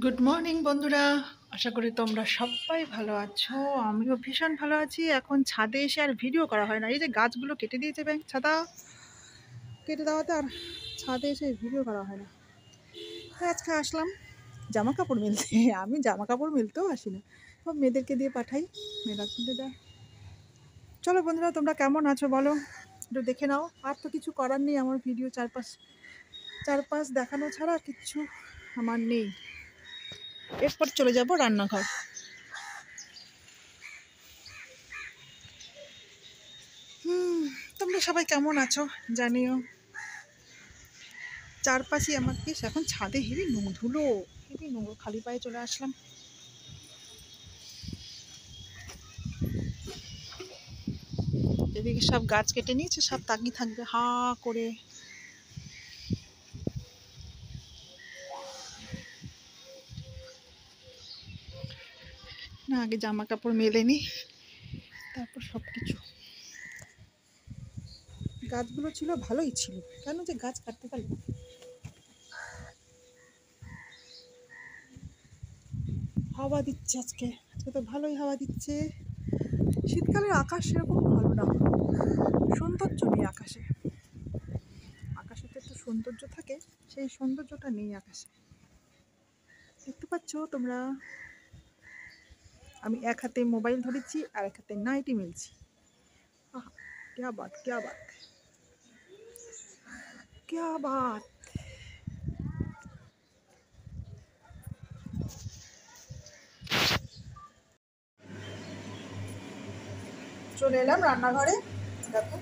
Good morning বন্ধুরা, আশা করি তোমরা সবাই ভালো আছো। আমিও ভীষণ ভালো আছি। এখন ছাদে এসে আর ভিডিও করা হয় না, এই যে গাছগুলো কেটে দিয়েছে ব্যাংক ছাদা কেটে দেওয়াতে আর ছাদে এসে ভিডিও করা হয় না। তাই আজকে আসলাম জামা কাপড় মেলতে। আমি জামা কাপড় মেলতেও আসি না, সব মেয়েদেরকে দিয়ে পাঠাই, মেয়েরা তুলে দেয়। চলো বন্ধুরা, তোমরা কেমন আছো বলো, একটু দেখে নাও। আর তো কিছু করার নেই, আমার ভিডিও চারপাশ চারপাশ দেখানো ছাড়া কিচ্ছু আমার নেই। এরপর চলে যাব রান্নাঘর। তোমরা সবাই কেমন আছো জানিও। চারপাশে আমার বেশ এখন ছাদে হেবি ধুলো, হেবি নোংরা, খালি পায়ে চলে আসলাম। এদিকে সব গাছ কেটে নিয়েছে, সব তাকিয়ে থাকবে হা করে। না, আগে জামা কাপড় মেলে নি, তারপর সব কিছু। গাছগুলো ছিল, ভালোই ছিল, কেন যে গাছ কাটতে পারল। হাওয়া দিচ্ছে আজকে, আজকে তো ভালোই হাওয়া দিচ্ছে। শীতকালের আকাশ সেরকম ভালো না, সৌন্দর্য নেই আকাশে। আকাশে তো একটু সৌন্দর্য থাকে, সেই সৌন্দর্যটা নেই আকাশে। দেখতে পাচ্ছ তোমরা, আমি এক হাতে মোবাইল ধরেছি আর এক হাতে নাইটি মিলছি। আহা, क्या बात क्या बात क्या बात। চলে এলাম রান্নাঘরে। দেখো,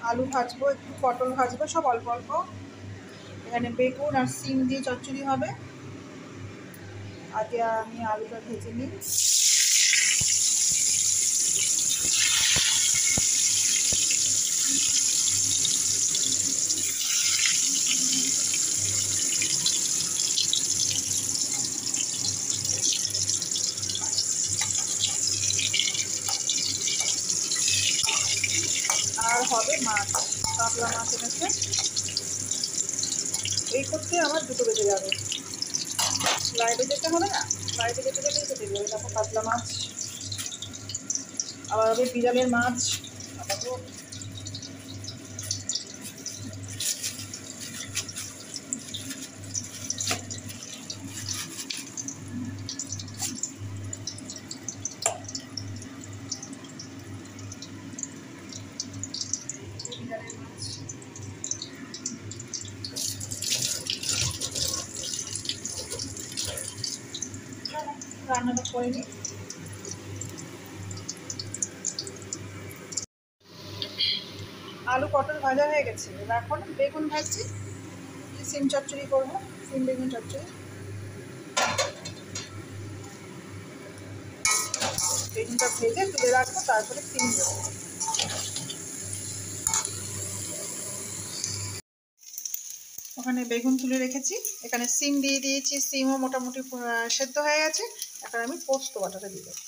আলু ভাজবো, একটু পটল ভাজবো, সব অল্প অল্প। এখানে বেগুন আর সিম দিয়ে চচ্চড়ি হবে। আগে আমি আলুটা ভেজে নিই। আর হবে মাছ, কাতলা মাছ এনেছে। এই করতে আমার দুটো বেজে যাবে, লাইটে যেতে হবে না, লাইটে যেতে গেলেই কেটে যাবে। তারপর কাতলা মাছ, আবার হবে বিড়ালের মাছ। আবার বিড়ালের মাছ। রান্নাটা করে নিই। আলু পটল ভাজা হয়ে গেছে, এবার এখন বেগুন ভাজছি, সিম চচ্চড়ি করবো, সিম বেগুন চচ্চড়ি। বেগুনটা ভেজে তুলে রাখবো, তারপরে সিম দেবো। ওখানে বেগুন তুলে রেখেছি, এখানে সিম দিয়ে দিয়েছি, সিমও মোটামুটি সেদ্ধ হয়ে গেছে। এখন আমি পোস্ত বাটাটা দিয়ে দেবো।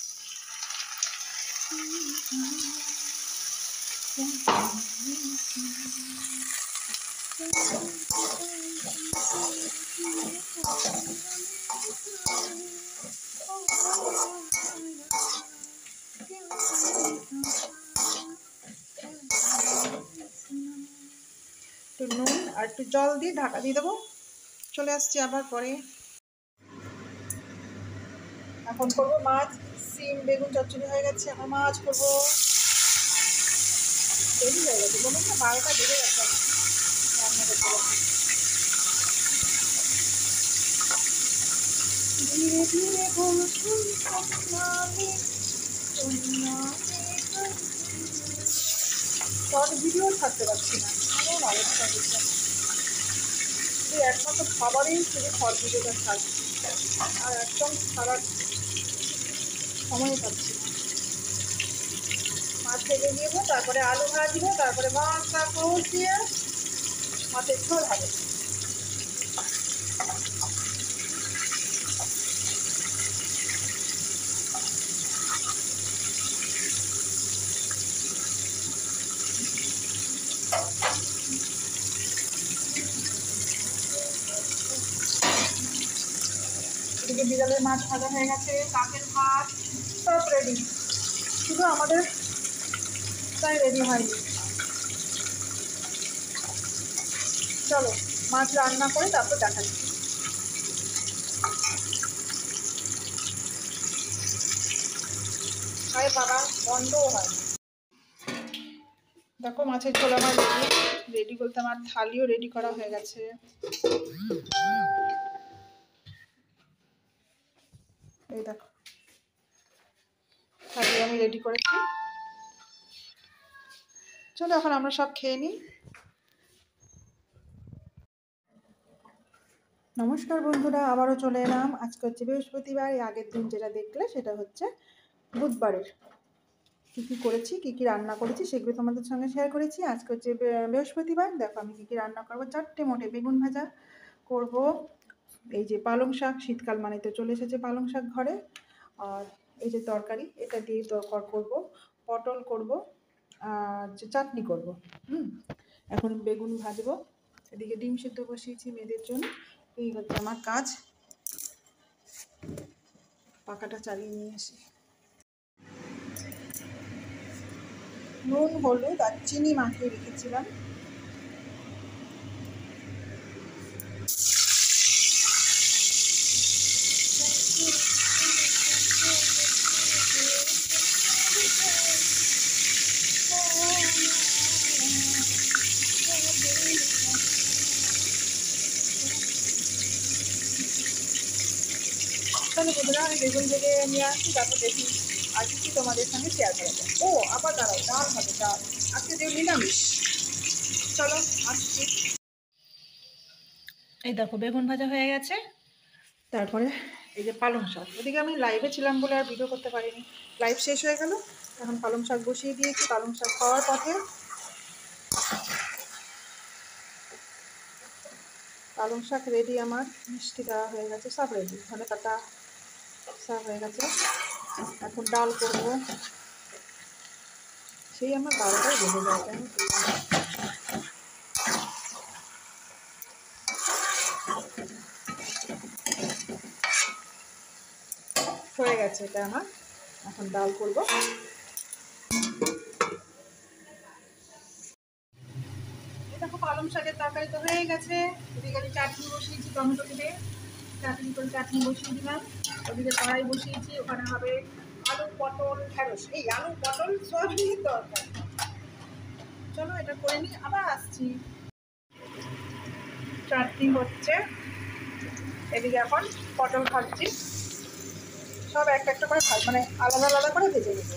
একটু নুন আর একটু জল দিয়ে ঢাকা দিয়ে দেবো। চলে আসছি আবার পরে। এখন করবো মাছ। সিম বেগুন চচ্চড়ি হয়ে গেছে, এখন মাছ করবো। দেরি হয়ে গেছে, বলুন না 12টা বেজে গেছে রান্না করতে করতে। ধীরে ধীরে শর্ট ভিডিও ছাড়তে পারছি না, এমন অবস্থা হচ্ছে। একমাত্র খাবারেই শুধু শর্ট ভিডিওটা ছাড়ছি, আর একদম ছাড়ার সময় পাচ্ছি না। মাছ ভেজে নিয়েবো, তারপরে আলু ভাজবো, তারপরে মাছটা কষিয়ে মাছের ঝোল হবে। বিড়ালের মাছ ভাজা হয়ে গেছে, কাকের ভাত সব রেডি, শুধু আমাদের তাই রেডি হয়নি। চলো মাছ রান্না করে তারপর দেখাচ্ছি। আরে বাবা বন্ধও হয়। দেখো মাছের ঝোল আমার রেডি, রেডি বলতে আমার থালিও রেডি করা হয়ে গেছে। এই দেখো থালি আমি রেডি করেছি। চলো এখন আমরা সব খেয়ে নিই। নমস্কার বন্ধুরা, আবারও চলে এলাম। আজকে হচ্ছে বৃহস্পতিবার, আগের দিন যেটা দেখলে সেটা হচ্ছে বুধবারের কী কী করেছি, কী কী রান্না করেছি সেগুলো তোমাদের সঙ্গে শেয়ার করেছি। আজকে হচ্ছে বৃহস্পতিবার, দেখো আমি কী কী রান্না করবো। 4টে মোটে বেগুন ভাজা করব, এই যে পালং শাক, শীতকাল মানে তো চলে এসেছে পালং শাক ঘরে, আর এই যে তরকারি এটা দিয়ে তরকার করব, পটল করব, আর যে চাটনি করব। এখন বেগুন ভাজবো, এদিকে ডিম সিদ্ধ বসিয়েছি মেয়েদের জন্য। এই হচ্ছে আমার কাজ, পাখাটা চালিয়ে নিয়ে আসি। নুন হলুদ আর চিনি মাখিয়ে রেখেছিলাম। তাহলে বন্ধুরা আমি বেগুন থেকে নিয়ে আসি, তারপর দেখি আর কি তোমাদের সঙ্গে শেয়ার করা যায়। ও আবার দাঁড়াও, ডাল হবে, ডাল আজকে যে নিরামিষ। চলো আসছি। এই দেখো বেগুন ভাজা হয়ে গেছে, তারপরে এই যে পালং শাক। এদিকে আমি লাইভে ছিলাম বলে আর ভিডিও করতে পারিনি, লাইভ শেষ হয়ে গেল। এখন পালং শাক বসিয়ে দিয়েছি, পালং শাক খাওয়ার পথে। পালং শাক রেডি আমার, মিষ্টি দেওয়া হয়ে গেছে, সব রেডি, ধনে পাতা সব হয়ে গেছে। এখন ডাল করবো, সেই আমার 12টায় বেজে যায় কেন হয়ে গেছে এটা আমার। এখন ডাল করবো। দেখো পালং শাকের তরকারি তো হয়ে গেছে, এদিকে আমি চাটনি বসিয়েছি টমেটো দিয়ে, চাটনি করে চাটনি বসিয়ে দিলাম। ওদিকে কড়াই বসিয়েছি, ওখানে হবে আলু পটল ঢেঁড়স, এই আলু পটল সয়াবিনের তরকারি। চলো এটা করে নিই, আবার আসছি। চাটনি হচ্ছে, এদিকে এখন পটল ভাজছি, সব একটা একটা করে মানে আলাদা আলাদা করে ভেজে নেব।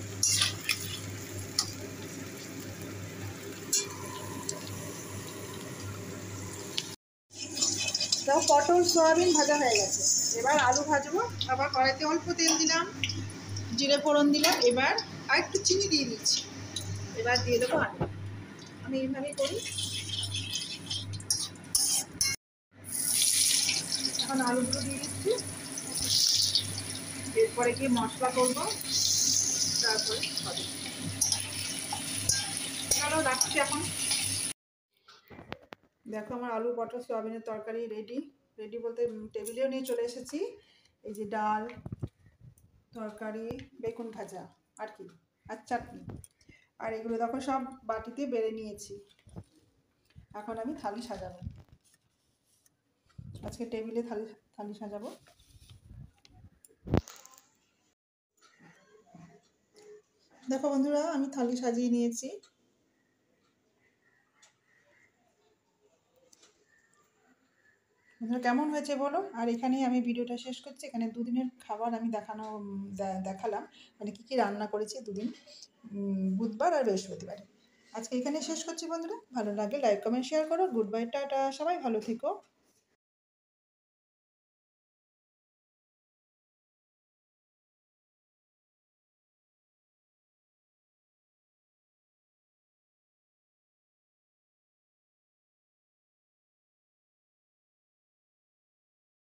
তাও পটল সয়াবিন ভাজা হয়ে গেছে, এবার আলু ভাজবো। আবার কড়াইতে অল্প তেল দিলাম, জিরে ফোড়ন দিলাম, এবার আর একটু চিনি দিয়ে দিচ্ছি। এবার দিয়ে দেবো আলু, আমি এইভাবেই করি। এখন আলুগুলো দিয়ে দিচ্ছি, এরপরে গিয়ে মশলা করবো, তারপরে হবে। চলো রাখছি এখন। দেখো আমার আলু পটল সয়াবিনের তরকারি রেডি, রেডি বলতে টেবিলেও নিয়ে চলে এসেছি। এই যে ডাল, তরকারি, বেগুন ভাজা আর কি, আর চাটনি, আর এগুলো দেখো সব বাটিতে বেড়ে নিয়েছি। এখন আমি থালি সাজাবো, আজকে টেবিলে থালি থালি সাজাবো। দেখো বন্ধুরা আমি থালি সাজিয়ে নিয়েছি। বন্ধুরা কেমন হয়েছে বলো, আর এখানেই আমি ভিডিওটা শেষ করছি। এখানে দুদিনের খাবার আমি দেখালাম, মানে কী কী রান্না করেছি দুদিন, বুধবার আর বৃহস্পতিবার। আজকে এখানে শেষ করছি বন্ধুরা, ভালো লাগে লাইক কমেন্ট শেয়ার করো। গুড বাই, টাটা, সবাই ভালো থেকো।